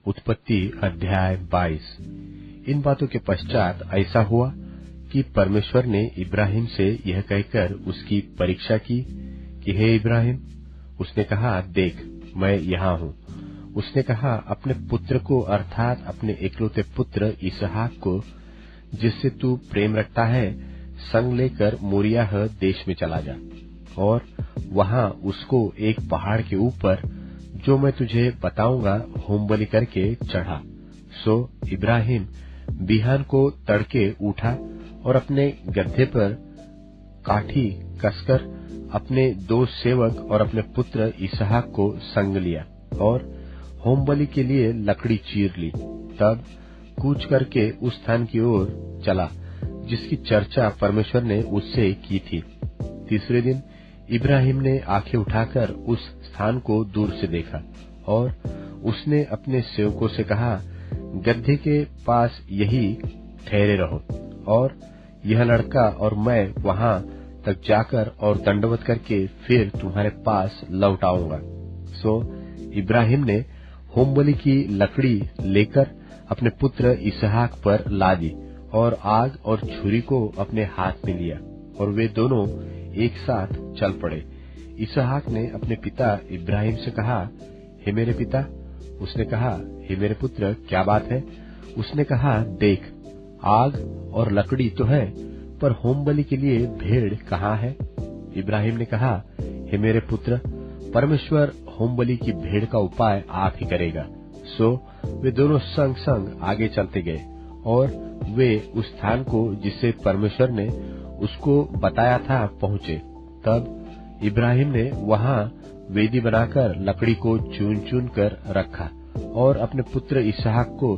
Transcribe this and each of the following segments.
उत्पत्ति अध्याय 22। इन बातों के पश्चात ऐसा हुआ कि परमेश्वर ने इब्राहिम से यह कहकर उसकी परीक्षा की कि हे इब्राहिम। उसने कहा, देख मैं यहाँ हूँ। उसने कहा, अपने पुत्र को अर्थात अपने इकलौते पुत्र इसहाक को, जिससे तू प्रेम रखता है, संग लेकर मोरियाह देश में चला जा और वहाँ उसको एक पहाड़ के ऊपर, जो मैं तुझे बताऊंगा, होमबलि करके चढ़ा। सो इब्राहिम बिहान को तड़के उठा और अपने गड्ढे पर काठी कसकर अपने 2 सेवक और अपने पुत्र इसहाक को संग लिया और होमबलि के लिए लकड़ी चीर ली। तब कूच करके उस स्थान की ओर चला जिसकी चर्चा परमेश्वर ने उससे की थी। तीसरे दिन इब्राहिम ने आंखें उठाकर उस स्थान को दूर से देखा और उसने अपने सेवकों से कहा, गड्ढे के पास यही ठहरे रहो और यह लड़का और मैं वहां तक जाकर और दंडवत करके फिर तुम्हारे पास लौट आऊंगा। सो इब्राहिम ने होमबलि की लकड़ी लेकर अपने पुत्र इसहाक पर ला दी और आग और छुरी को अपने हाथ में लिया और वे दोनों एक साथ चल पड़े। इसहाक ने अपने पिता इब्राहिम से कहा, हे मेरे पिता। उसने कहा, हे मेरे पुत्र, क्या बात है? उसने कहा, देख आग और लकड़ी तो है, पर होमबलि के लिए भेड़ कहाँ है? इब्राहिम ने कहा, हे मेरे पुत्र, परमेश्वर होमबलि की भेड़ का उपाय आप ही करेगा। सो वे दोनों संग संग आगे चलते गए और वे उस स्थान को जिसे परमेश्वर ने उसको बताया था पहुंचे। तब इब्राहिम ने वहां वेदी बनाकर लकड़ी को चुन चुन कर रखा और अपने पुत्र इसहाक को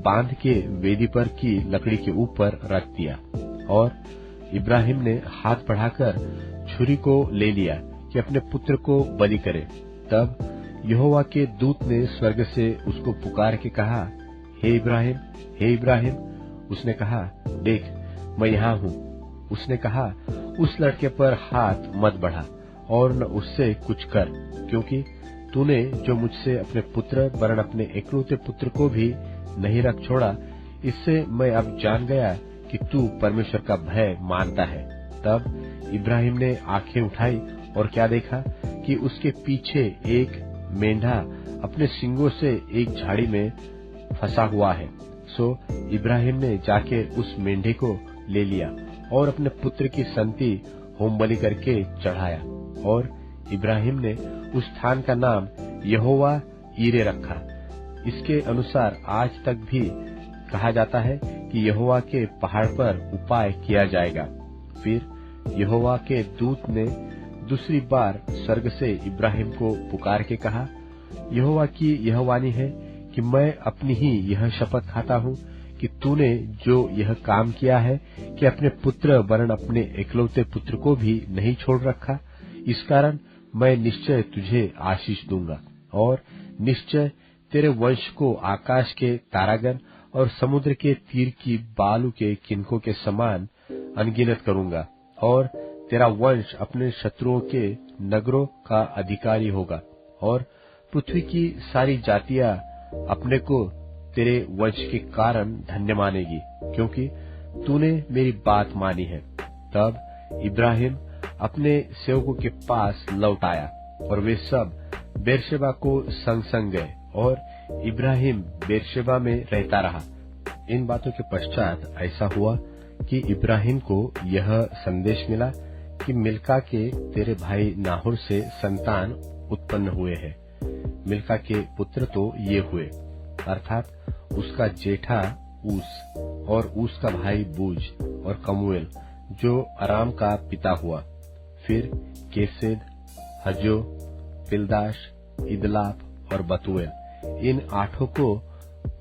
बांध के वेदी पर की लकड़ी के ऊपर रख दिया और इब्राहिम ने हाथ बढ़ाकर छुरी को ले लिया कि अपने पुत्र को बलि करे। तब यहोवा के दूत ने स्वर्ग से उसको पुकार के कहा, हे इब्राहिम, हे इब्राहिम। उसने कहा, देख मैं यहाँ हूँ। उसने कहा, उस लड़के पर हाथ मत बढ़ा और न उससे कुछ कर, क्योंकि तूने जो मुझसे अपने पुत्र वरन अपने इकलौते पुत्र को भी नहीं रख छोड़ा, इससे मैं अब जान गया कि तू परमेश्वर का भय मानता है। तब इब्राहिम ने आंखें उठाई और क्या देखा कि उसके पीछे एक मेंढा अपने सींगों से एक झाड़ी में फंसा हुआ है। सो इब्राहिम ने जाके उस मेंढे को ले लिया और अपने पुत्र की संति होमबलि करके चढ़ाया और इब्राहिम ने उस स्थान का नाम यहोवा यीरे रखा। इसके अनुसार आज तक भी कहा जाता है कि यहोवा के पहाड़ पर उपाय किया जाएगा। फिर यहोवा के दूत ने दूसरी बार स्वर्ग से इब्राहिम को पुकार के कहा, यहोवा की यह वाणी है कि मैं अपनी ही यह शपथ खाता हूँ कि तूने जो यह काम किया है कि अपने पुत्र वरन अपने इकलौते पुत्र को भी नहीं छोड़ रखा, इस कारण मैं निश्चय तुझे आशीष दूंगा और निश्चय तेरे वंश को आकाश के तारागण और समुद्र के तीर की बालू के किनकों के समान अनगिनत करूंगा और तेरा वंश अपने शत्रुओं के नगरों का अधिकारी होगा और पृथ्वी की सारी जातियां अपने को तेरे वंश के कारण धन्य मानेगी, क्योंकि तूने मेरी बात मानी है। तब इब्राहिम अपने सेवकों के पास लौट आया और वे सब बेरशेबा को संग संग गए और इब्राहिम बेरशेबा में रहता रहा। इन बातों के पश्चात ऐसा हुआ कि इब्राहिम को यह संदेश मिला कि मिल्का के तेरे भाई नाहोर से संतान उत्पन्न हुए हैं। मिल्का के पुत्र तो ये हुए, अर्थात उसका जेठा ऊस और ऊस का भाई बूज और कमूएल, जो अराम का पिता हुआ। फिर केसेद, हजो, पिलदाश, इदलाप और बतूएल, इन 8 को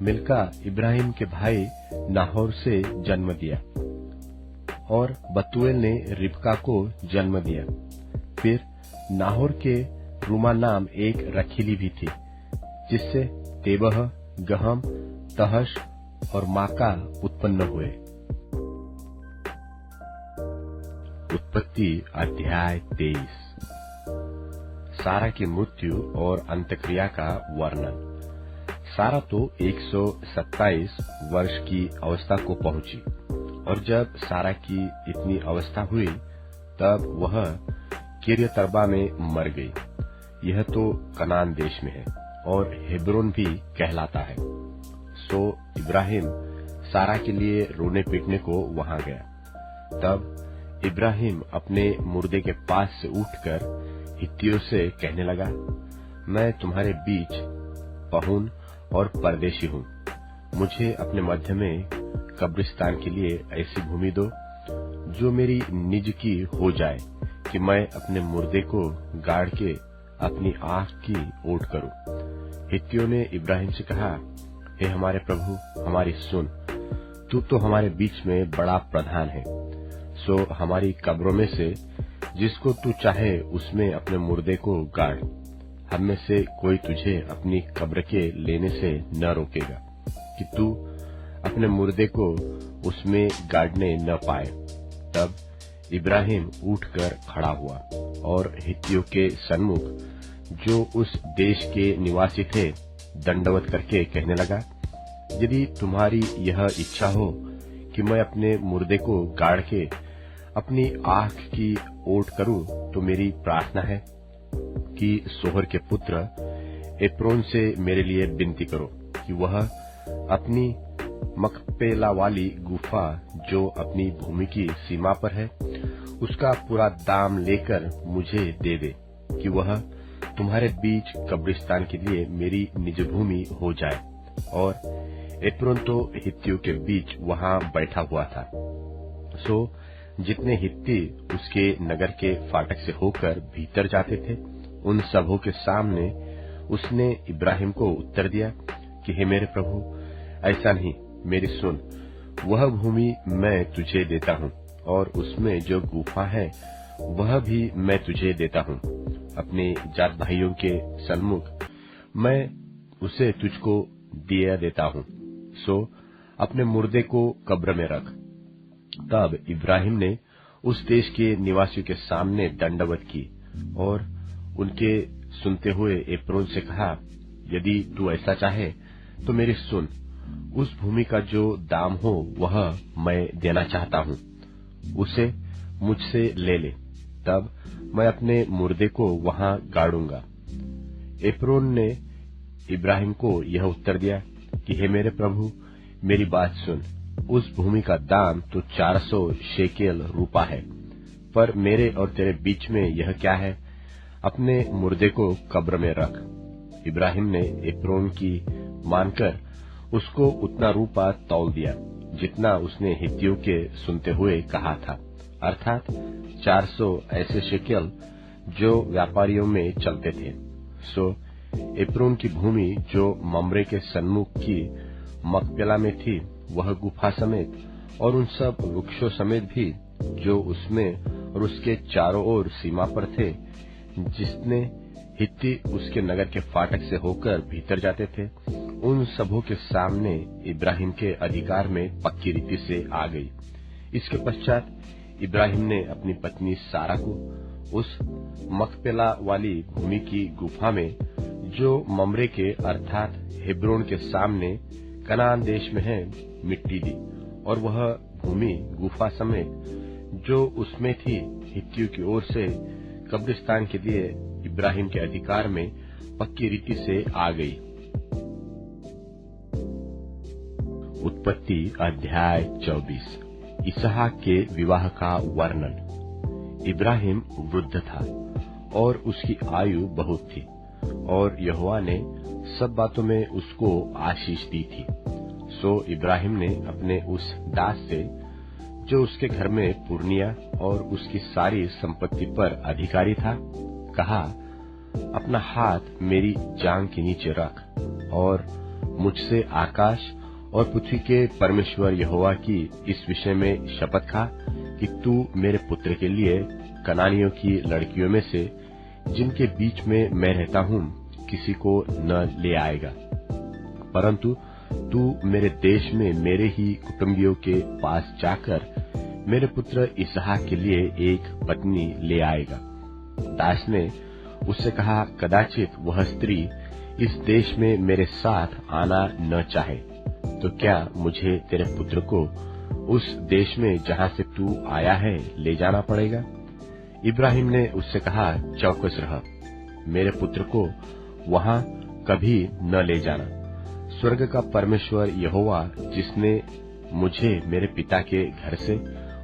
मिल्का इब्राहिम के भाई नाहोर से जन्म दिया और बतूएल ने रिबका को जन्म दिया। फिर नाहोर के रूमा नाम एक रखीली भी थी, जिससे तेबह, गहम, तहश और माका उत्पन्न हुए। उत्पत्ति अध्याय 23। सारा की मृत्यु और अंत्यक्रिया का वर्णन। सारा तो 127 वर्ष की अवस्था को पहुंची, और जब सारा की इतनी अवस्था हुई तब वह किर्यतर्बा में मर गई। यह तो कनान देश में है और हेब्रोन भी कहलाता है। सो इब्राहिम सारा के लिए रोने पीटने को वहां गया। तब इब्राहिम अपने मुर्दे के पास से उठकर हित्तियों से कहने लगा, मैं तुम्हारे बीच पहुन और परदेशी हूँ। मुझे अपने मध्य में कब्रिस्तान के लिए ऐसी भूमि दो जो मेरी निज की हो जाए, कि मैं अपने मुर्दे को गाड़ के अपनी आंख की ओट करूं। हित्तियों ने इब्राहिम से कहा, हे हमारे प्रभु, हमारी सुन, तू तो हमारे बीच में बड़ा प्रधान है। सो हमारी कब्रों में से जिसको तू चाहे उसमें अपने मुर्दे को गाड़। हम में से कोई तुझे अपनी कब्र के लेने से न रोकेगा कि तू अपने मुर्दे को उसमें गाड़ने न पाए। तब इब्राहिम उठकर खड़ा हुआ और हित्तियों के सन्मुख, जो उस देश के निवासी थे, दंडवत करके कहने लगा, यदि तुम्हारी यह इच्छा हो कि मैं अपने मुर्दे को गाड़ के अपनी आंख की ओट करूं, तो मेरी प्रार्थना है कि सोहर के पुत्र एप्रोन से मेरे लिए विनती करो कि वह अपनी मकपेला वाली गुफा, जो अपनी भूमि की सीमा पर है, उसका पूरा दाम लेकर मुझे दे दे, कि वह तुम्हारे बीच कब्रिस्तान के लिए मेरी निज भूमि हो जाए। और एप्रोन तो हित्तियों के बीच वहां बैठा हुआ था। सो जितने हित्ती उसके नगर के फाटक से होकर भीतर जाते थे, उन सबों के सामने उसने इब्राहिम को उत्तर दिया कि हे मेरे प्रभु, ऐसा नहीं, मेरी सुन, वह भूमि मैं तुझे देता हूँ, और उसमें जो गुफा है वह भी मैं तुझे देता हूँ। अपने जात भाइयों के सन्मुख मैं उसे तुझको दिया देता हूँ। सो अपने मुर्दे को कब्र में रख। तब इब्राहिम ने उस देश के निवासियों के सामने दंडवत की और उनके सुनते हुए एप्रोन से कहा, यदि तू ऐसा चाहे तो मेरी सुन, उस भूमि का जो दाम हो वह मैं देना चाहता हूँ, उसे मुझसे ले ले, तब मैं अपने मुर्दे को वहां गाड़ूंगा। एप्रोन ने इब्राहिम को यह उत्तर दिया कि हे मेरे प्रभु, मेरी बात सुन, उस भूमि का दाम तो 400 शेकेल रूपा है, पर मेरे और तेरे बीच में यह क्या है, अपने मुर्दे को कब्र में रख। इब्राहिम ने एप्रोन की मानकर उसको उतना रूपा तौल दिया जितना उसने हित्तियों के सुनते हुए कहा था, अर्थात 400 ऐसे शेकेल जो व्यापारियों में चलते थे। सो एप्रोन की भूमि जो मम्रे के सन्मुख की मकपेला में थी, वह गुफा समेत और उन सब वृक्षों समेत भी जो उसमें और उसके चारों ओर सीमा पर थे, जिसने हित्ती उसके नगर के फाटक से होकर भीतर जाते थे, उन सबों के सामने इब्राहिम के अधिकार में पक्की रीति से आ गई। इसके पश्चात इब्राहिम ने अपनी पत्नी सारा को उस मकपेला वाली भूमि की गुफा में, जो मम्रे के अर्थात हेब्रोन के सामने कनान देश में है, मिट्टी दी, और वह भूमि गुफा समेत जो उसमें थी हित्तियों की ओर से कब्रिस्तान के लिए इब्राहिम के अधिकार में पक्की रीति से आ गई। उत्पत्ति अध्याय 24। इसहाक के विवाह का वर्णन। इब्राहिम वृद्ध था और उसकी आयु बहुत थी, और यहोवा ने सब बातों में उसको आशीष दी थी। सो इब्राहिम ने अपने उस दास से, जो उसके घर में पुरनिया और उसकी सारी संपत्ति पर अधिकारी था, कहा, अपना हाथ मेरी जांघ के नीचे रख और मुझसे आकाश और पृथ्वी के परमेश्वर यहोवा की इस विषय में शपथ खा कि तू मेरे पुत्र के लिए कनानियों की लड़कियों में से, जिनके बीच में मैं रहता हूँ, किसी को न ले आएगा, परंतु तू मेरे देश में मेरे ही कुटुंबियों के पास जाकर मेरे पुत्र इसहाक के लिए एक पत्नी ले आएगा। दास ने उससे कहा, कदाचित वह स्त्री इस देश में मेरे साथ आना न चाहे, तो क्या मुझे तेरे पुत्र को उस देश में जहाँ से तू आया है ले जाना पड़ेगा? इब्राहिम ने उससे कहा, चौकस रह, मेरे पुत्र को वहाँ कभी न ले जाना। स्वर्ग का परमेश्वर यहोवा, जिसने मुझे मेरे पिता के घर से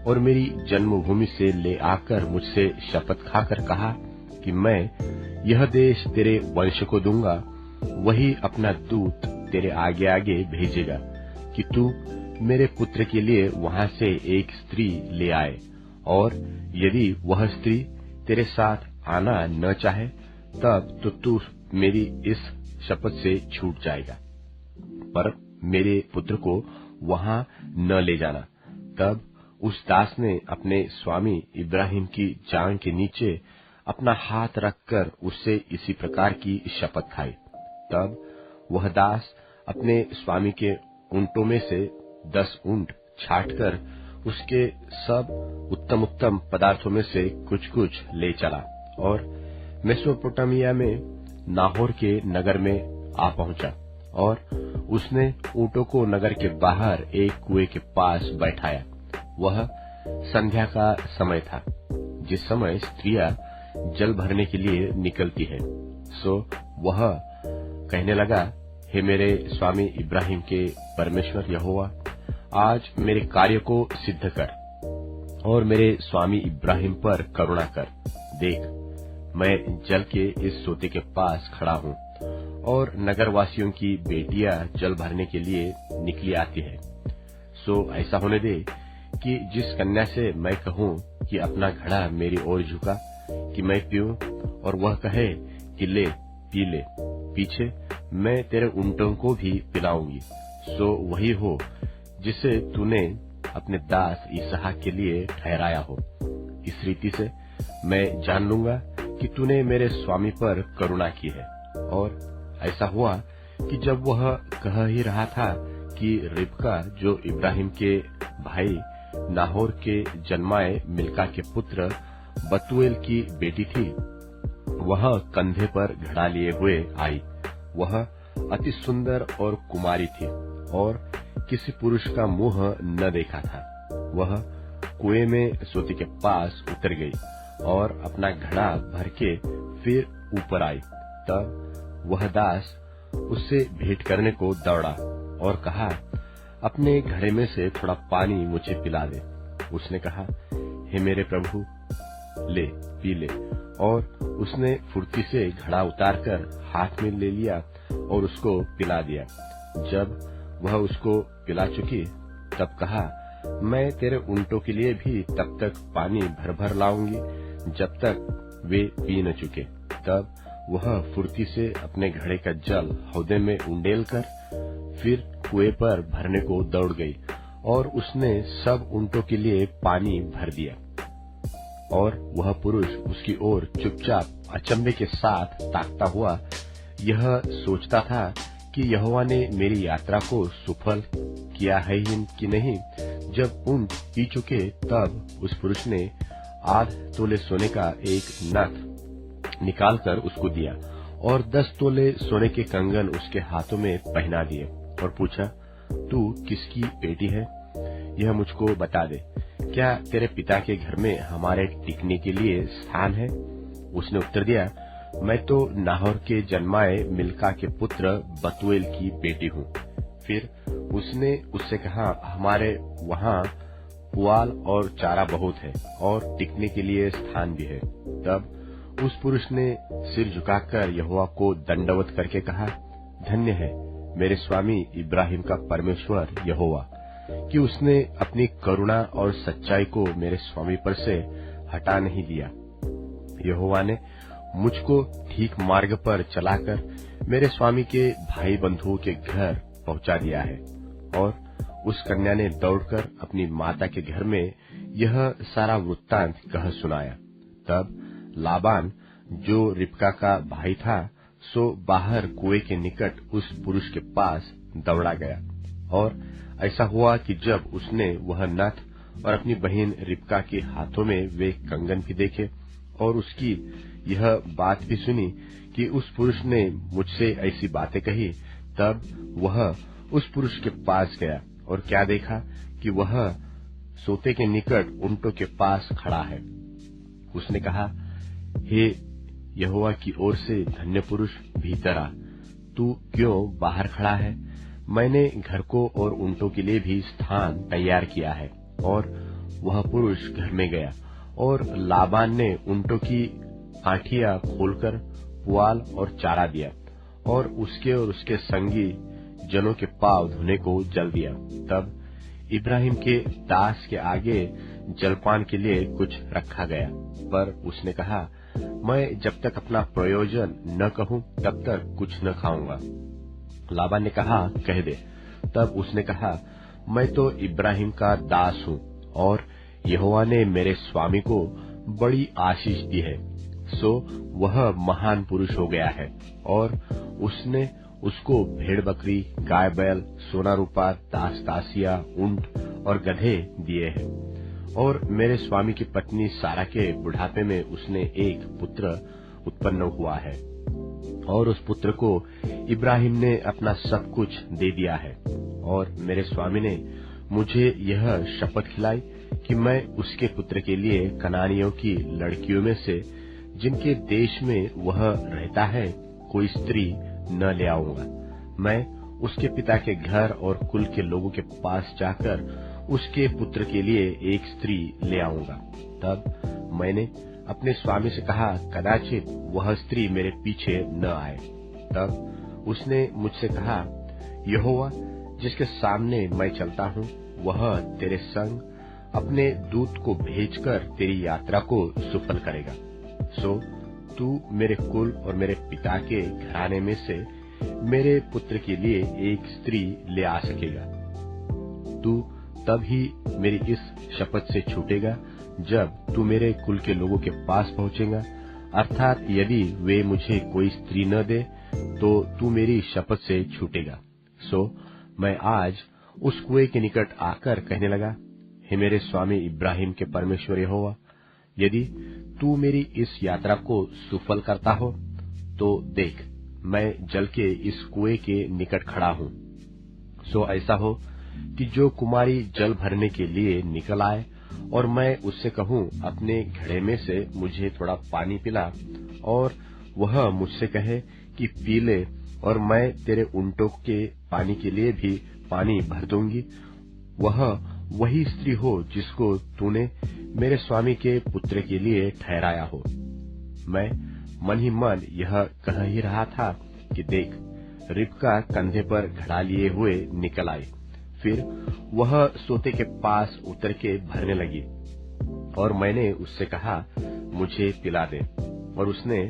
और मेरी जन्मभूमि से ले आकर मुझसे शपथ खाकर कहा कि मैं यह देश तेरे वंश को दूंगा, वही अपना दूत तेरे आगे आगे भेजेगा कि तू मेरे पुत्र के लिए वहां से एक स्त्री ले आए, और यदि वह स्त्री तेरे साथ आना न चाहे तब तो तू मेरी इस शपथ से छूट जाएगा, पर मेरे पुत्र को वहां न ले जाना। तब उस दास ने अपने स्वामी इब्राहिम की जांघ के नीचे अपना हाथ रखकर उससे इसी प्रकार की शपथ खाई। तब वह दास अपने स्वामी के ऊंटों में से 10 ऊंट छांटकर उसके सब उत्तम उत्तम पदार्थों में से कुछ कुछ ले चला और मेसोपोटामिया में नाहोर के नगर में आ पहुंचा, और उसने ऊंटों को नगर के बाहर एक कुएं के पास बैठाया। वह संध्या का समय था, जिस समय स्त्रियां जल भरने के लिए निकलती है। सो वह कहने लगा, हे मेरे स्वामी इब्राहिम के परमेश्वर यहोवा, आज मेरे कार्य को सिद्ध कर और मेरे स्वामी इब्राहिम पर करुणा कर। देख, मैं जल के इस सोते के पास खड़ा हूँ और नगरवासियों की बेटियां जल भरने के लिए निकली आती है। सो ऐसा होने दे कि जिस कन्या से मैं कहूँ कि अपना घड़ा मेरी ओर झुका कि मैं पीऊं, और वह कहे कि ले पी ले, पीछे मैं तेरे ऊंटों को भी पिलाऊंगी, सो वही हो जिसे तूने अपने दास इसहाक के लिए ठहराया हो। इस रीति से मैं जान लूंगा कि तूने मेरे स्वामी पर करुणा की है। और ऐसा हुआ कि जब वह कह ही रहा था कि रिबका, जो इब्राहिम के भाई नाहोर के जन्माए मिल्का के पुत्र बतूएल की बेटी थी, वह कंधे पर घड़ा लिए हुए आई। वह अति सुंदर और कुमारी थी और किसी पुरुष का मुंह न देखा था। वह कुएं में सोते के पास उतर गई और अपना घड़ा भर के फिर ऊपर आई। तब वह दास उससे भेंट करने को दौड़ा और कहा, अपने घड़े में से थोड़ा पानी मुझे पिला दे। उसने कहा, हे मेरे प्रभु, ले पी ले। और उसने फुर्ती से घड़ा उतारकर हाथ में ले लिया और उसको पिला दिया। जब वह उसको पिला चुकी तब कहा, मैं तेरे ऊंटों के लिए भी तब तक पानी भर भर लाऊंगी जब तक वे पी न चुके। तब वह फुर्ती से अपने घड़े का जल हौदे में उंडेल कर फिर कुएं पर भरने को दौड़ गई और उसने सब ऊंटों के लिए पानी भर दिया। और वह पुरुष उसकी ओर चुपचाप अचंभे के साथ ताकता हुआ यह सोचता था कि यहोवा ने मेरी यात्रा को सफल किया है कि नहीं। जब ऊंट पी चुके तब उस पुरुष ने आध तोले सोने का एक नथ निकालकर उसको दिया और 10 तोले सोने के कंगन उसके हाथों में पहना दिए और पूछा, तू किसकी बेटी है? यह मुझको बता दे। क्या तेरे पिता के घर में हमारे टिकने के लिए स्थान है? उसने उत्तर दिया, मैं तो नाहोर के जन्माए मिल्का के पुत्र बतूएल की बेटी हूँ। फिर उसने उससे कहा, हमारे वहाँ पुआल और चारा बहुत है और टिकने के लिए स्थान भी है। तब उस पुरुष ने सिर झुकाकर यहोवा को दंडवत करके कहा, धन्य है मेरे स्वामी इब्राहिम का परमेश्वर यहोवा कि उसने अपनी करुणा और सच्चाई को मेरे स्वामी पर से हटा नहीं दिया। यहोवा ने मुझको ठीक मार्ग पर चलाकर मेरे स्वामी के भाई बंधुओं के घर पहुंचा दिया है। और उस कन्या ने दौड़कर अपनी माता के घर में यह सारा वृत्तांत कह सुनाया। तब लाबान, जो रिबका का भाई था, सो बाहर कुएं के निकट उस पुरुष के पास दौड़ा गया। और ऐसा हुआ कि जब उसने वह नथ और अपनी बहन रिबका के हाथों में वे कंगन भी देखे और उसकी यह बात भी सुनी कि उस पुरुष ने मुझसे ऐसी बातें कही, तब वह उस पुरुष के पास गया और क्या देखा कि वह सोते के निकट ऊंटों के पास खड़ा है। उसने कहा, हे यहोवा की ओर से धन्य पुरुष, भीतर आ। तू क्यों बाहर खड़ा है? मैंने घर को और ऊंटों के लिए भी स्थान तैयार किया है। और वह पुरुष घर में गया और लाबान ने ऊंटों की आठियां खोलकर पुआल और चारा दिया और उसके संगी जनों के पांव धोने को जल दिया। तब इब्राहिम के दास के आगे जलपान के लिए कुछ रखा गया, पर उसने कहा, मैं जब तक अपना प्रयोजन न कहूं तब तक कुछ न खाऊंगा। लाबान ने कहा, कह दे। तब उसने कहा, मैं तो इब्राहिम का दास हूं और यहोवा ने मेरे स्वामी को बड़ी आशीष दी है, सो वह महान पुरुष हो गया है। और उसने उसको भेड़ बकरी, गाय बैल, सोना रूपा, दास दासिया, ऊंट और गधे दिए हैं। और मेरे स्वामी की पत्नी सारा के बुढ़ापे में उसने एक पुत्र उत्पन्न हुआ है और उस पुत्र को इब्राहिम ने अपना सब कुछ दे दिया है। और मेरे स्वामी ने मुझे यह शपथ खिलाई कि मैं उसके पुत्र के लिए कनानियों की लड़कियों में से, जिनके देश में वह रहता है, कोई स्त्री न ले आऊंगा। मैं उसके पिता के घर और कुल के लोगों के पास जाकर उसके पुत्र के लिए एक स्त्री ले आऊंगा। तब मैंने अपने स्वामी से कहा, कदाचित वह स्त्री मेरे पीछे न आए। तब उसने मुझसे कहा, यहोवा जिसके सामने मैं चलता हूँ, वह तेरे संग अपने दूत को भेजकर तेरी यात्रा को सफल करेगा। सो तू मेरे कुल और मेरे पिता के घराने में से मेरे पुत्र के लिए एक स्त्री ले आ सकेगा। तू तब ही मेरी इस शपथ से छूटेगा जब तू मेरे कुल के लोगों के पास पहुंचेगा, अर्थात यदि वे मुझे कोई स्त्री न दे तो तू मेरी शपथ से छूटेगा। सो मैं आज उस कुएं के निकट आकर कहने लगा, हे मेरे स्वामी इब्राहिम के परमेश्वर यहोवा, यदि तू मेरी इस यात्रा को सुफल करता हो तो देख, मैं जल के इस कुएं के निकट खड़ा हूँ। सो ऐसा हो कि जो कुमारी जल भरने के लिए निकल आए और मैं उससे कहूँ, अपने घड़े में से मुझे थोड़ा पानी पिला, और वह मुझसे कहे कि पी ले, और मैं तेरे ऊंटों के पानी के लिए भी पानी भर दूंगी, वह वही स्त्री हो जिसको तूने मेरे स्वामी के पुत्र के लिए ठहराया हो। मैं मन ही मन यह कह ही रहा था कि देख, रिबका कंधे पर घड़ा लिए हुए निकल आई। फिर वह सोते के पास उतर के भरने लगी और मैंने उससे कहा, मुझे पिला दे। और उसने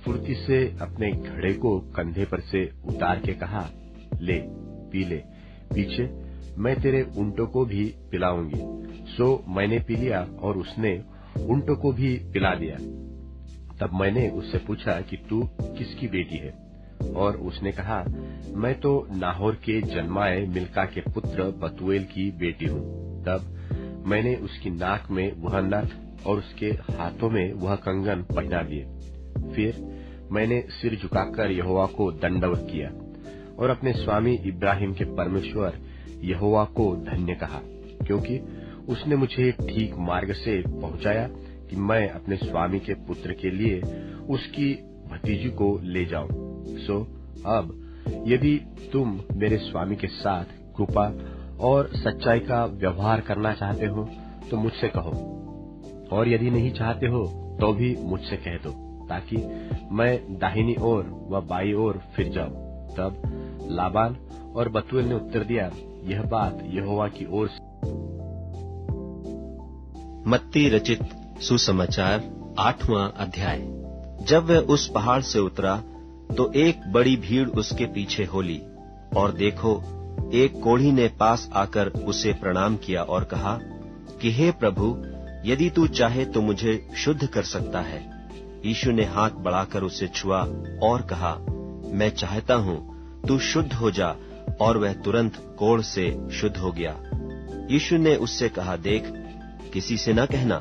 फुर्ती से अपने घड़े को कंधे पर से उतार के कहा, ले पी ले, पीछे मैं तेरे ऊंटों को भी पिलाऊंगी। सो मैंने पी लिया और उसने ऊंटों को भी पिला दिया। तब मैंने उससे पूछा कि तू किसकी बेटी है? और उसने कहा, मैं तो नाहोर के जन्माए मिल्का के पुत्र बतूएल की बेटी हूँ। तब मैंने उसकी नाक में वह नथ और उसके हाथों में वह कंगन पहना दिए। फिर मैंने सिर झुकाकर यहोवा को दंडवत किया और अपने स्वामी इब्राहिम के परमेश्वर यहोवा को धन्य कहा, क्योंकि उसने मुझे ठीक मार्ग से पहुंचाया कि मैं अपने स्वामी के पुत्र के लिए उसकी भतीजी को ले जाऊं। सो अब यदि तुम मेरे स्वामी के साथ कृपा और सच्चाई का व्यवहार करना चाहते हो तो मुझसे कहो, और यदि नहीं चाहते हो तो भी मुझसे कह दो, ताकि मैं दाहिनी ओर व बाई ओर फिर जाऊं। तब लाबान और बतूएल ने उत्तर दिया, यह बात यहोवा की ओर से। मत्ती रचित सुसमाचार 8वां अध्याय। जब वह उस पहाड़ से उतरा तो एक बड़ी भीड़ उसके पीछे हो ली, और देखो, एक कोढ़ी ने पास आकर उसे प्रणाम किया और कहा कि हे प्रभु, यदि तू चाहे तो मुझे शुद्ध कर सकता है। यीशु ने हाथ बढ़ाकर उसे छुआ और कहा, मैं चाहता हूँ, तू शुद्ध हो जा। और वह तुरंत कोढ़ से शुद्ध हो गया। यीशु ने उससे कहा, देख, किसी से न कहना,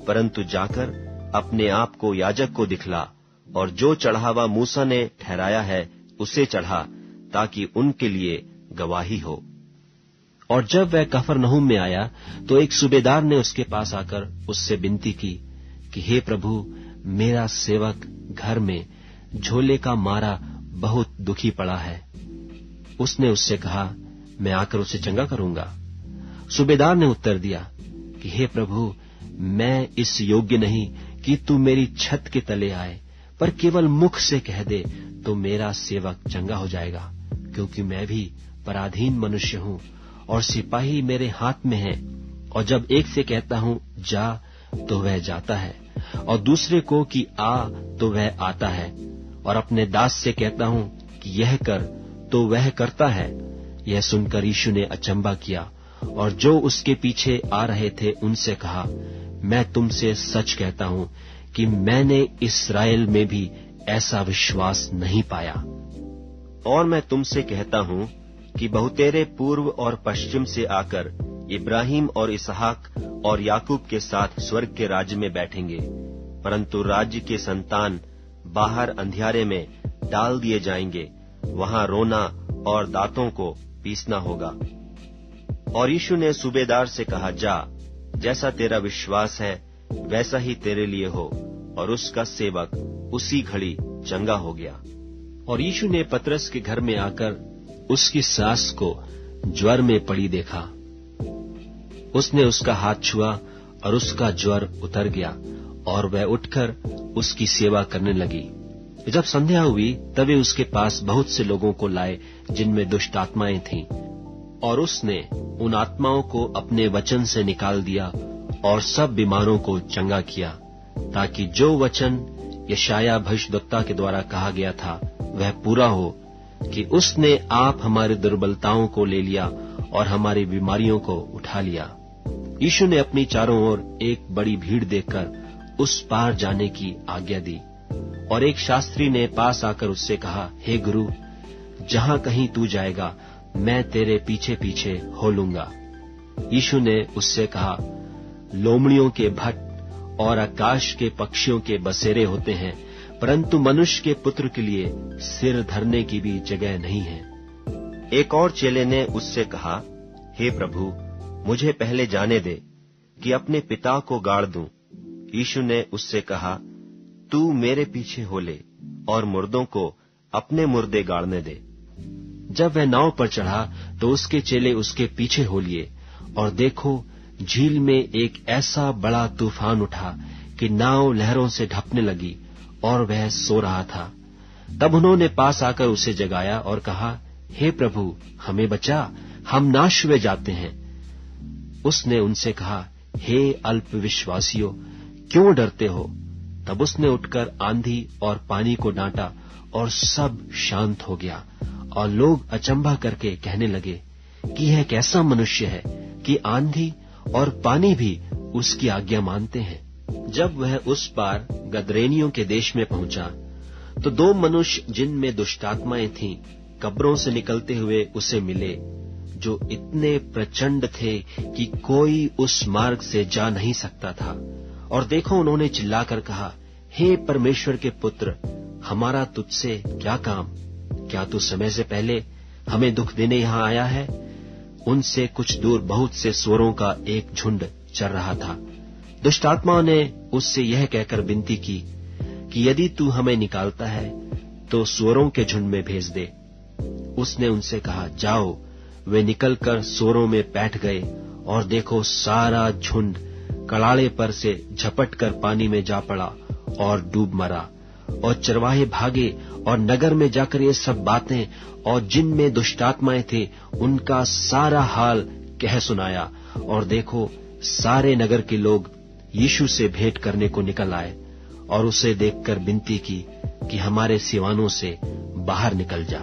परंतु जाकर अपने आप को याजक को दिखला और जो चढ़ावा मूसा ने ठहराया है उसे चढ़ा, ताकि उनके लिए गवाही हो। और जब वह कफरनहूम में आया तो एक सूबेदार ने उसके पास आकर उससे विनती की कि हे प्रभु, मेरा सेवक घर में झोले का मारा बहुत दुखी पड़ा है। उसने उससे कहा, मैं आकर उसे चंगा करूंगा। सूबेदार ने उत्तर दिया कि हे प्रभु, मैं इस योग्य नहीं कि तू मेरी छत के तले आए, पर केवल मुख से कह दे तो मेरा सेवक चंगा हो जाएगा, क्योंकि मैं भी पराधीन मनुष्य हूं और सिपाही मेरे हाथ में है। और जब एक से कहता हूं जा तो वह जाता है, और दूसरे को कि आ तो वह आता है, और अपने दास से कहता हूं कि यह कर तो वह करता है। यह सुनकर यीशु ने अचंभा किया और जो उसके पीछे आ रहे थे उनसे कहा, मैं तुमसे सच कहता हूं कि मैंने इस्राएल में भी ऐसा विश्वास नहीं पाया। और मैं तुमसे कहता हूं कि बहुतेरे पूर्व और पश्चिम से आकर इब्राहिम और इसहाक और याकूब के साथ स्वर्ग के राज्य में बैठेंगे, परंतु राज्य के संतान बाहर अंधियारे में डाल दिए जाएंगे, वहां रोना और दांतों को पीसना होगा। और यीशु ने सूबेदार से कहा, जा, जैसा तेरा विश्वास है वैसा ही तेरे लिए हो। और उसका सेवक उसी घड़ी चंगा हो गया। और यीशु ने पतरस के घर में आकर उसकी सास को ज्वर में पड़ी देखा। उसने उसका हाथ छुआ और उसका ज्वर उतर गया और वह उठकर उसकी सेवा करने लगी। जब संध्या हुई तब वे उसके पास बहुत से लोगों को लाए जिनमें दुष्ट आत्माएं थीं, और उसने उन आत्माओं को अपने वचन से निकाल दिया और सब बीमारों को चंगा किया, ताकि जो वचन यशायाह भविष्यद्वक्ता के द्वारा कहा गया था वह पूरा हो कि उसने आप हमारी दुर्बलताओं को ले लिया और हमारी बीमारियों को उठा लिया। यीशु ने अपनी चारों ओर एक बड़ी भीड़ देखकर उस पार जाने की आज्ञा दी। और एक शास्त्री ने पास आकर उससे कहा, हे गुरु, जहां कहीं तू जाएगा मैं तेरे पीछे पीछे हो लूंगा। यीशु ने उससे कहा, लोमड़ियों के भट्ट और आकाश के पक्षियों के बसेरे होते हैं, परंतु मनुष्य के पुत्र के लिए सिर धरने की भी जगह नहीं है। एक और चेले ने उससे कहा, हे प्रभु, मुझे पहले जाने दे कि अपने पिता को गाड़ दूं। यीशु ने उससे कहा, तू मेरे पीछे हो ले और मुर्दों को अपने मुर्दे गाड़ने दे। जब वह नाव पर चढ़ा तो उसके चेले उसके पीछे हो लिए, और देखो, झील में एक ऐसा बड़ा तूफान उठा कि नाव लहरों से ढपने लगी और वह सो रहा था। तब उन्होंने पास आकर उसे जगाया और कहा, हे प्रभु, हमें बचा, हम नाश हुए जाते हैं। उसने उनसे कहा, हे अल्प विश्वासियों, क्यों डरते हो? तब उसने उठकर आंधी और पानी को डांटा और सब शांत हो गया। और लोग अचंभा करके कहने लगे कि यह कैसा मनुष्य है कि आंधी और पानी भी उसकी आज्ञा मानते हैं। जब वह उस पार गदरेनियों के देश में पहुंचा तो दो मनुष्य जिनमें दुष्टात्माएं थीं कब्रों से निकलते हुए उसे मिले, जो इतने प्रचंड थे कि कोई उस मार्ग से जा नहीं सकता था। और देखो, उन्होंने चिल्लाकर कहा, हे परमेश्वर के पुत्र, हमारा तुझसे क्या काम? क्या तू समय से पहले हमें दुख देने यहाँ आया है? उनसे कुछ दूर बहुत से सूअरों का एक झुंड चर रहा था। दुष्टात्माओं ने उससे यह कहकर विनती की कि यदि तू हमें निकालता है तो सूअरों के झुंड में भेज दे। उसने उनसे कहा, जाओ। वे निकलकर सूअरों में बैठ गए, और देखो, सारा झुंड कड़ाड़े पर से झपटकर पानी में जा पड़ा और डूब मरा। और चरवाहे भागे और नगर में जाकर ये सब बातें और जिनमें दुष्टात्माएं थे उनका सारा हाल कह सुनाया। और देखो, सारे नगर के लोग यीशु से भेंट करने को निकल आए और उसे देखकर विनती की कि हमारे सिवानों से बाहर निकल जा।